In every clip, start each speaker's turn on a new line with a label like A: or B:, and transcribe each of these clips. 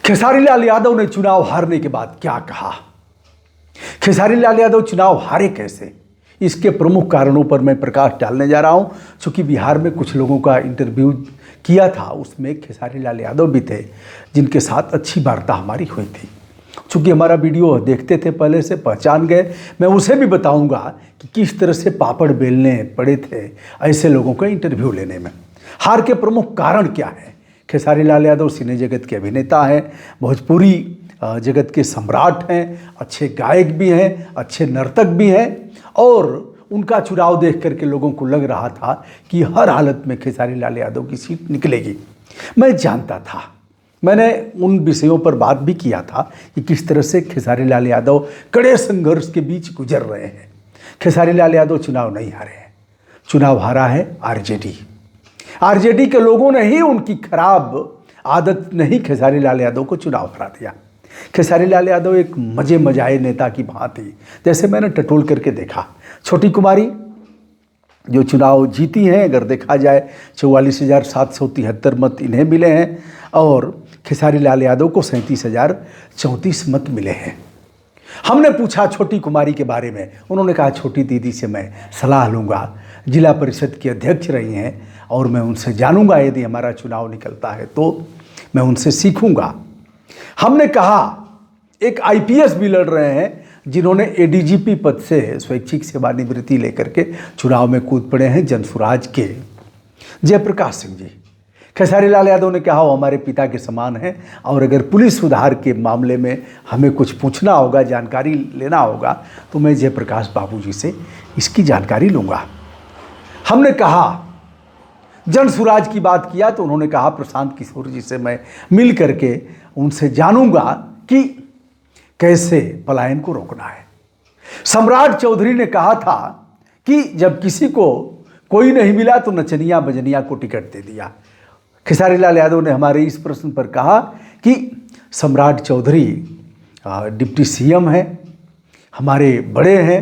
A: खेसारी लाल यादव ने चुनाव हारने के बाद क्या कहा? खेसारी लाल यादव चुनाव हारे कैसे, इसके प्रमुख कारणों पर मैं प्रकाश डालने जा रहा हूं। चूंकि बिहार में कुछ लोगों का इंटरव्यू किया था, उसमें खेसारी लाल यादव भी थे जिनके साथ अच्छी वार्ता हमारी हुई थी। चूंकि हमारा वीडियो देखते थे, पहले से पहचान गए, मैं उसे भी बताऊंगा कि किस तरह से पापड़ बेलने पड़े थे ऐसे लोगों का इंटरव्यू लेने में। हार के प्रमुख कारण क्या है? खेसारी लाल यादव सिने जगत के अभिनेता हैं, भोजपुरी जगत के सम्राट हैं, अच्छे गायक भी हैं, अच्छे नर्तक भी हैं, और उनका चुनाव देख करके लोगों को लग रहा था कि हर हालत में खेसारी लाल यादव की सीट निकलेगी। मैं जानता था, मैंने उन विषयों पर बात भी किया था कि किस तरह से खेसारी लाल यादव कड़े संघर्ष के बीच गुजर रहे हैं। खेसारी लाल यादव चुनाव नहीं हारे हैं, चुनाव हारा है आरजेडी। आरजेडी के लोगों ने ही, उनकी खराब आदत ने ही खेसारी लाल यादव को चुनाव हरा दिया। खेसारी लाल यादव एक मजे मजाए नेता की भांति, जैसे मैंने टटोल करके देखा, छोटी कुमारी जो चुनाव जीती हैं, अगर देखा जाए 44,773 मत इन्हें मिले हैं और खेसारी लाल यादव को 37,034 मत मिले हैं। हमने पूछा छोटी कुमारी के बारे में, उन्होंने कहा छोटी दीदी से मैं सलाह लूँगा, जिला परिषद की अध्यक्ष रही हैं और मैं उनसे जानूंगा, यदि हमारा चुनाव निकलता है तो मैं उनसे सीखूंगा। हमने कहा एक आईपीएस भी लड़ रहे हैं जिन्होंने एडीजीपी पद से स्वैच्छिक सेवानिवृत्ति लेकर के चुनाव में कूद पड़े हैं, जनसुराज के जयप्रकाश सिंह जी। खेसारी लाल यादव ने कहा वो हमारे पिता के समान हैं और अगर पुलिस सुधार के मामले में हमें कुछ पूछना होगा, जानकारी लेना होगा, तो मैं जयप्रकाश बाबूजी से इसकी जानकारी लूँगा। हमने कहा जनसुराज की बात किया तो उन्होंने कहा प्रशांत किशोर जी से मैं मिल करके उनसे जानूंगा कि कैसे पलायन को रोकना है। सम्राट चौधरी ने कहा था कि जब किसी को कोई नहीं मिला तो नचनिया बजनिया को टिकट दे दिया। खेसारी लाल यादव ने हमारे इस प्रश्न पर कहा कि सम्राट चौधरी डिप्टी सीएम हैं, हमारे बड़े हैं,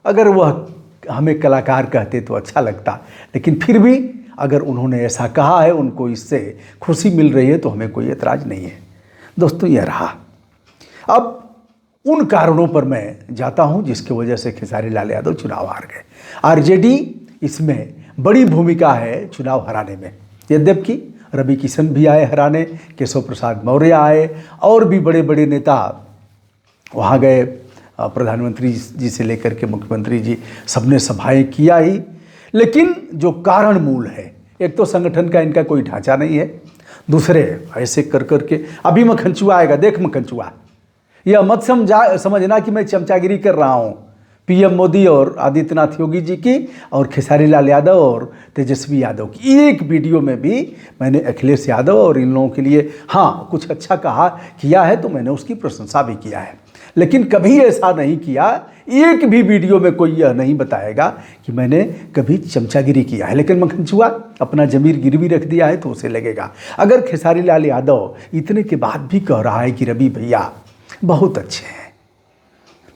A: अगर वह हमें कलाकार कहते तो अच्छा लगता, लेकिन फिर भी अगर उन्होंने ऐसा कहा है, उनको इससे खुशी मिल रही है तो हमें कोई एतराज़ नहीं है। दोस्तों यह रहा। अब उन कारणों पर मैं जाता हूं जिसकी वजह से खेसारी लाल यादव चुनाव हार गए। आरजेडी इसमें बड़ी भूमिका है चुनाव हराने में। यद्यपि रवि किशन भी आए हराने, केशव प्रसाद मौर्य आए और भी बड़े बड़े नेता वहाँ गए, प्रधानमंत्री जी से लेकर के मुख्यमंत्री जी सबने सभाएं किया ही। लेकिन जो कारण मूल है, एक तो संगठन का इनका कोई ढांचा नहीं है, दूसरे ऐसे कर करके अभी मखनचुआ आएगा, देख मखनचुआ, यह मत समझना कि मैं चमचागिरी कर रहा हूँ पीएम मोदी और आदित्यनाथ योगी जी की और खेसारी लाल यादव और तेजस्वी यादव की। एक वीडियो में भी मैंने अखिलेश यादव और इन लोगों के लिए हाँ कुछ अच्छा किया है तो मैंने उसकी प्रशंसा भी किया है, लेकिन कभी ऐसा नहीं किया, एक भी वीडियो में कोई यह नहीं बताएगा कि मैंने कभी चमचागिरी किया है। लेकिन मखनचुआ अपना जमीर गिरवी रख दिया है तो उसे लगेगा। अगर खेसारी लाल यादव इतने के बाद भी कह रहा है कि रवि भैया बहुत अच्छे हैं,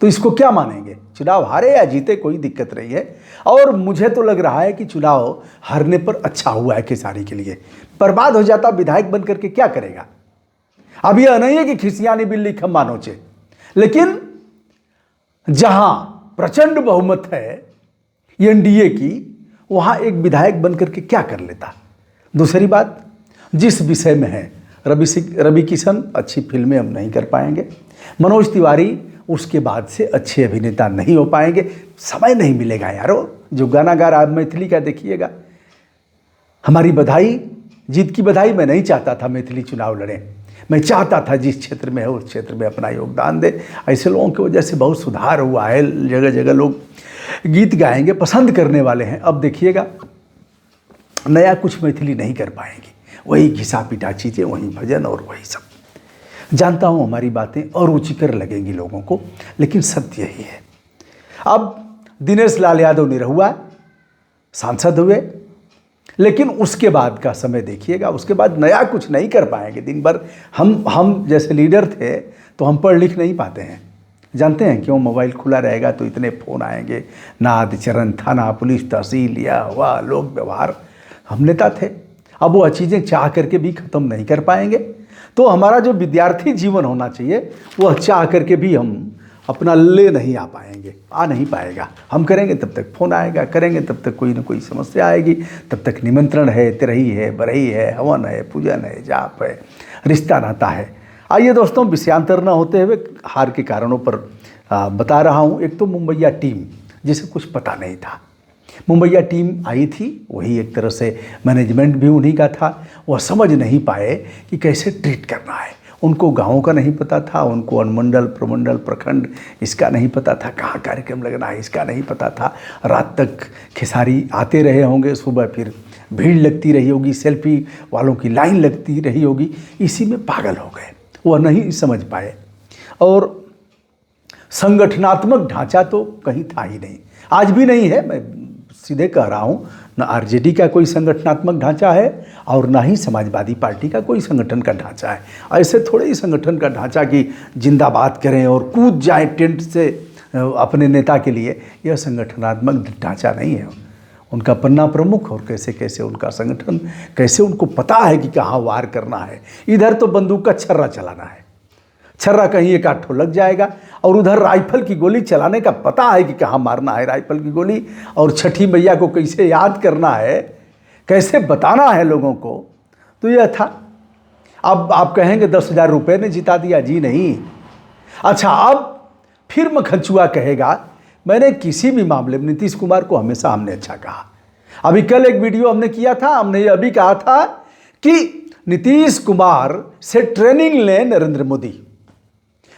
A: तो इसको क्या मानेंगे? चुनाव हारे या जीते कोई दिक्कत नहीं है। और मुझे तो लग रहा है कि चुनाव हारने पर अच्छा हुआ है खेसारी के लिए। बर्बाद हो जाता विधायक बन करके क्या करेगा? अब यह नहीं है कि खिसियानी बिल्ली खम्बा नोचे, लेकिन जहां प्रचंड बहुमत है एनडीए की, वहां एक विधायक बनकर के क्या कर लेता? दूसरी बात, जिस विषय में है रवि किशन अच्छी फिल्में हम नहीं कर पाएंगे, मनोज तिवारी उसके बाद से अच्छे अभिनेता नहीं हो पाएंगे, समय नहीं मिलेगा यारो। जो गाना गा रहा है मैथिली का देखिएगा। हमारी बधाई, जीत की बधाई। मैं नहीं चाहता था मैथिली चुनाव लड़े, मैं चाहता था जिस क्षेत्र में है उस क्षेत्र में अपना योगदान दे। ऐसे लोगों की वजह से बहुत सुधार हुआ है, जगह जगह लोग गीत गाएंगे, पसंद करने वाले हैं। अब देखिएगा नया कुछ मैथिली नहीं कर पाएंगी, वही घिसा पिटा चीज़ें, वही भजन और वही सब। जानता हूँ हमारी बातें अरुचिकर लगेंगी लोगों को, लेकिन सत्य यही है। अब दिनेश लाल यादव निरहुआ सांसद हुए, लेकिन उसके बाद का समय देखिएगा, उसके बाद नया कुछ नहीं कर पाएंगे। दिन भर हम जैसे लीडर थे तो हम पढ़ लिख नहीं पाते हैं। जानते हैं क्यों? मोबाइल खुला रहेगा तो इतने फ़ोन आएंगे, नाद चरण, थाना, पुलिस, तहसील, या हुआ लोक व्यवहार। हम नेता थे, अब वो चीज़ें चाह करके भी ख़त्म नहीं कर पाएंगे। तो हमारा जो विद्यार्थी जीवन होना चाहिए वह चाह करके भी हम अपना ले नहीं आ पाएंगे, आ नहीं पाएगा। हम करेंगे तब तक फ़ोन आएगा, करेंगे तब तक कोई ना कोई समस्या आएगी, तब तक निमंत्रण है, तिरही है, बरही है, हवन है, पूजन है, जाप है, रिश्ता नाता है। आइए दोस्तों, विषयांतर न होते हुए हार के कारणों पर बता रहा हूँ। एक तो मुंबईया टीम, जिसे कुछ पता नहीं था। मुंबईया टीम आई थी, वही एक तरह से मैनेजमेंट भी उन्हीं का था। वह समझ नहीं पाए कि कैसे ट्रीट करना है। उनको गाँव का नहीं पता था, उनको अनुमंडल, प्रमंडल, प्रखंड इसका नहीं पता था, कहाँ कार्यक्रम लगना है इसका नहीं पता था। रात तक खेसारी आते रहे होंगे, सुबह फिर भीड़ लगती रही होगी, सेल्फी वालों की लाइन लगती रही होगी, इसी में पागल हो गए। वह नहीं समझ पाए। और संगठनात्मक ढांचा तो कहीं था ही नहीं, आज भी नहीं है। मैं सीधे कह रहा हूँ, न आरजेडी का कोई संगठनात्मक ढांचा है और ना ही समाजवादी पार्टी का कोई संगठन का ढांचा है। ऐसे थोड़े ही संगठन का ढांचा कि जिंदाबाद करें और कूद जाए टेंट से अपने नेता के लिए, यह संगठनात्मक ढांचा नहीं है। उनका पन्ना प्रमुख और कैसे कैसे उनका संगठन, कैसे उनको पता है कि कहाँ वार करना है। इधर तो बंदूक का छर्रा चलाना है, छर्रा कहीं एक आठ ठो लग जाएगा, और उधर राइफल की गोली चलाने का पता है कि कहाँ मारना है राइफल की गोली, और छठी मैया को कैसे याद करना है, कैसे बताना है लोगों को। तो यह था। अब आप कहेंगे 10,000 रुपये ने जिता दिया, जी नहीं। अच्छा, अब फिर मखनचुआ कहेगा मैंने किसी भी मामले में नीतीश कुमार को हमेशा हमने अच्छा कहा। अभी कल एक वीडियो हमने किया था, हमने ये अभी कहा था कि नीतीश कुमार से ट्रेनिंग लें नरेंद्र मोदी।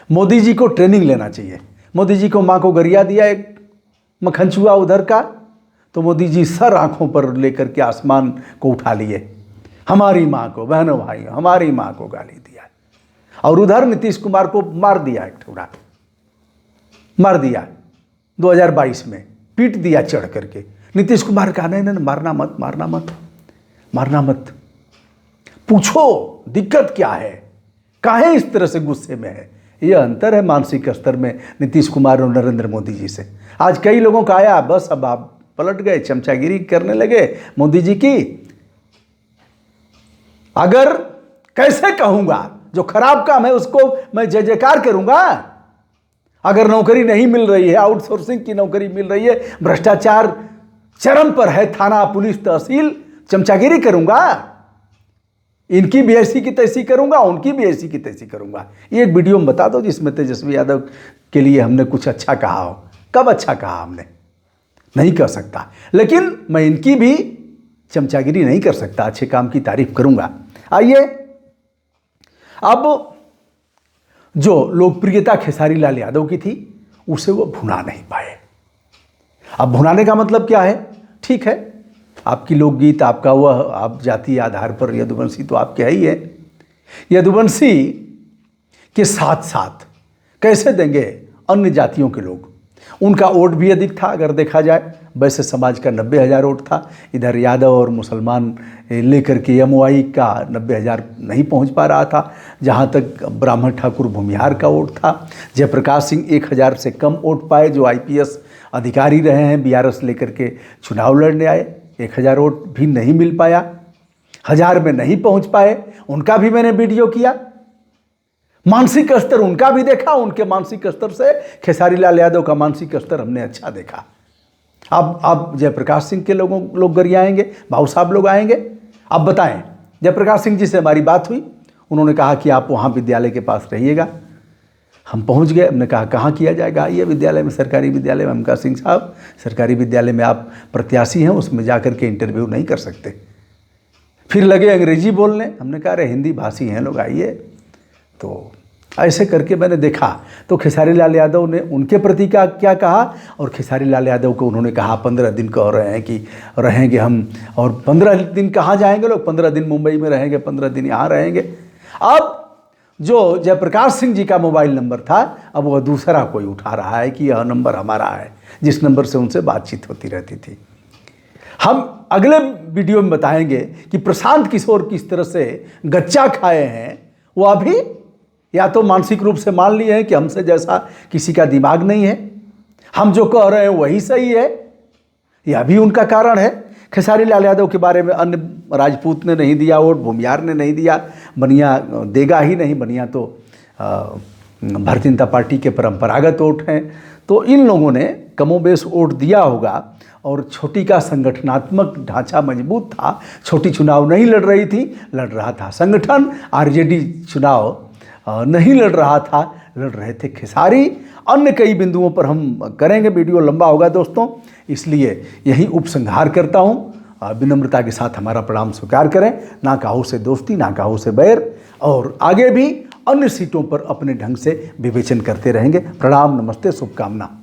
A: मोदी जी को ट्रेनिंग लेना चाहिए। मोदी जी को माँ को गरिया दिया एक मखनचुआ उधर का, तो मोदी जी सर आंखों पर लेकर के आसमान को उठा लिए। हमारी माँ को, बहनों भाइयों, हमारी माँ को गाली दिया। और उधर नीतीश कुमार को मार दिया, एक ठोड़ा मार दिया 2022 में, पीट दिया चढ़ करके। नीतीश कुमार कहा नहीं नहीं, मारना मत, मारना मत, मारना मत। पूछो दिक्कत क्या है, काहे इस तरह से गुस्से में है। यह अंतर है मानसिक स्तर में नीतीश कुमार और नरेंद्र मोदी जी से। आज कई लोगों का आया, बस अब आप पलट गए, चमचागिरी करने लगे मोदी जी की। अगर कैसे कहूंगा, जो खराब काम है उसको मैं जय जयकार करूंगा। अगर नौकरी नहीं मिल रही है, आउटसोर्सिंग की नौकरी मिल रही है, भ्रष्टाचार चरम पर है, थाना, पुलिस, तहसील, चमचागिरी करूंगा। इनकी भी ऐसी की तैसी करूंगा, उनकी भी ऐसी की तैसी करूंगा। ये एक वीडियो में बता दो जिसमें तेजस्वी यादव के लिए हमने कुछ अच्छा कहा हो। कब अच्छा कहा हमने? नहीं कर सकता। लेकिन मैं इनकी भी चमचागिरी नहीं कर सकता, अच्छे काम की तारीफ करूंगा। आइए, अब जो लोकप्रियता खेसारी लाल यादव की थी, उसे वो भुना नहीं पाए। अब भुनाने का मतलब क्या है? ठीक है, आपकी लोकगीत, आपका वह, आप जातीय आधार पर यदुवंशी तो आपके ही है। यदुवंशी के साथ साथ कैसे देंगे अन्य जातियों के लोग? उनका वोट भी अधिक था अगर देखा जाए। वैसे समाज का 90,000 वोट था, इधर यादव और मुसलमान लेकर के एमओआई का 90,000 नहीं पहुंच पा रहा था। जहां तक ब्राह्मण ठाकुर भूमिहार का वोट था। जयप्रकाश सिंह 1,000 से कम वोट पाए, जो आईपीएस अधिकारी रहे हैं, बीआरएस लेकर के चुनाव लड़ने आए। 1,000 वोट भी नहीं मिल पाया, 1,000 में नहीं पहुंच पाए। उनका भी मैंने वीडियो किया, मानसिक स्तर उनका भी देखा। उनके मानसिक स्तर से खेसारी लाल यादव का मानसिक स्तर हमने अच्छा देखा। अब जयप्रकाश सिंह के लोग गरियाएंगे, भाऊ साहब लोग आएंगे। अब बताएं, जयप्रकाश सिंह जी से हमारी बात हुई, उन्होंने कहा कि आप वहाँ विद्यालय के पास रहिएगा। हम पहुँच गए, हमने कहा कहाँ किया जाएगा? आइए विद्यालय में, सरकारी विद्यालय में। हम कहा सिंह साहब, सरकारी विद्यालय में आप प्रत्याशी हैं, उसमें जा कर के इंटरव्यू नहीं कर सकते। फिर लगे अंग्रेजी बोलने, हमने कहा अरे हिंदी भाषी हैं लोग, आइए। तो ऐसे करके मैंने देखा तो खेसारी लाल यादव ने उनके प्रति क्या कहा, और खेसारी लाल यादव को उन्होंने कहा 15 दिन कह रहे हैं कि रहेंगे हम, और 15 दिन कहाँ जाएंगे लोग? 15 दिन मुंबई में रहेंगे, 15 दिन यहाँ रहेंगे। अब जो जयप्रकाश सिंह जी का मोबाइल नंबर था, अब वह दूसरा कोई उठा रहा है कि यह नंबर हमारा है, जिस नंबर से उनसे बातचीत होती रहती थी। हम अगले वीडियो में बताएंगे कि प्रशांत किशोर किस तरह से गच्चा खाए हैं। वो अभी या तो मानसिक रूप से मान लिए हैं कि हमसे जैसा किसी का दिमाग नहीं है, हम जो कह रहे हैं वही सही है। यह भी उनका कारण है। खेसारी लाल यादव के बारे में अन्य राजपूत ने नहीं दिया वोट, भूमियार ने नहीं दिया, बनिया देगा ही नहीं, बनिया तो भारतीय जनता पार्टी के परंपरागत वोट हैं। तो इन लोगों ने कमोबेश वोट दिया होगा। और छोटी का संगठनात्मक ढांचा मजबूत था, छोटी चुनाव नहीं लड़ रही थी, लड़ रहा था संगठन। आरजेडी चुनाव नहीं लड़ रहा था, लड़ रहे थे खेसारी। अन्य कई बिंदुओं पर हम करेंगे, वीडियो लंबा होगा दोस्तों, इसलिए यही उपसंहार करता हूँ। विनम्रता के साथ हमारा प्रणाम स्वीकार करें। ना काहू से दोस्ती, ना काहू से बैर, और आगे भी अन्य सीटों पर अपने ढंग से विवेचन करते रहेंगे। प्रणाम, नमस्ते, शुभकामना।